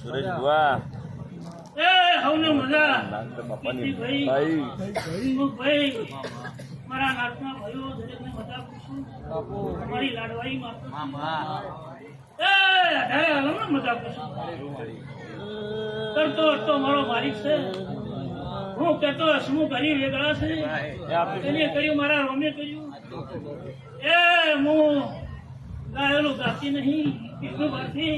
સુરેશ બુઆ એ હવને મજા બાપાની ભાઈ ભાઈ મારા નાતના ભાઈઓ દરેકને મજા પૂછું બાપુ તમારી લાડવાઈ માતા એ અઢારે આલમને મજા પૂછું કરતો તો મારો માલિક છે હું કહેતો હસમું કરી વેગળા છે એને કર્યું મારા રોમે કર્યું એ હું ગાયેલું ગાતી નહીં કેટલું બાથી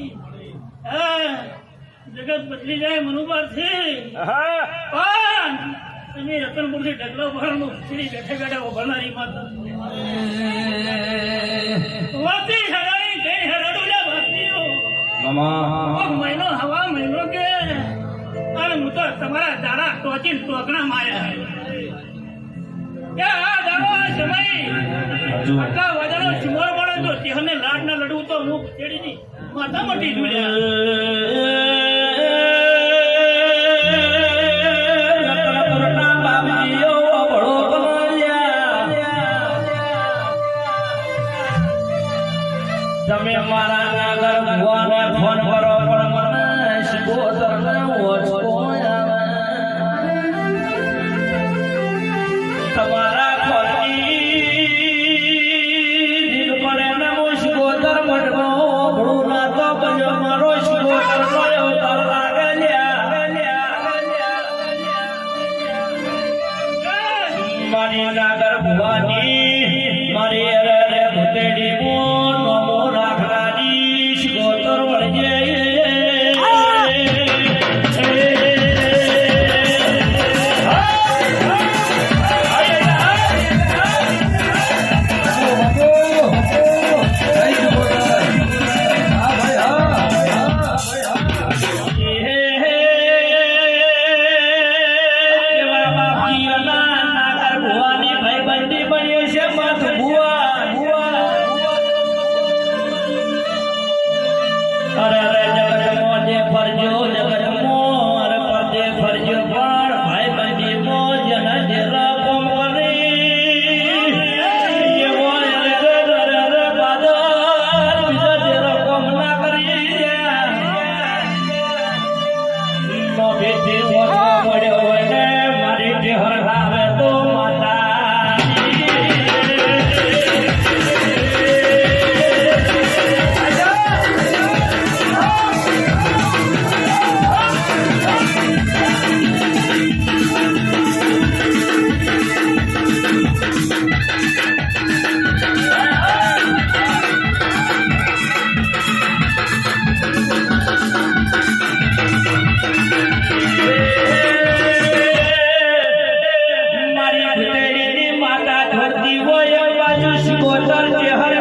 જગત બદલી જાય મનુભારથી પણ તમે રતનપુરથી ઢગલો ભરનું ખીચડી બેઠે બેઠે ઉભરનારી માતા વાતી હરાઈ કઈ હરાડુલા વાતીઓ મહિનો હવા મહિનો કે અને હું તો તમારા દાડા ટોચી ટોકણા માયા આ દાડો સમય આટલા વાદળો ચુમોર પડે તો તેહને લાડ ના લડવું તો હું ખીચડીની માતા મટી જોડ્યા તમે મારા નાગર ભુવાને ફોન કરો પણ મને શિકોતર ને ઓછો તમારા ખોટી દિલ પડે ને હું શિકોતર મટનો ભણું ના તો બજો મારો શિકોતર કયો તર લાગે મારી નાગર ભુવાની મારી અરે ભૂતેડી મોન સિકોતર ચહેરા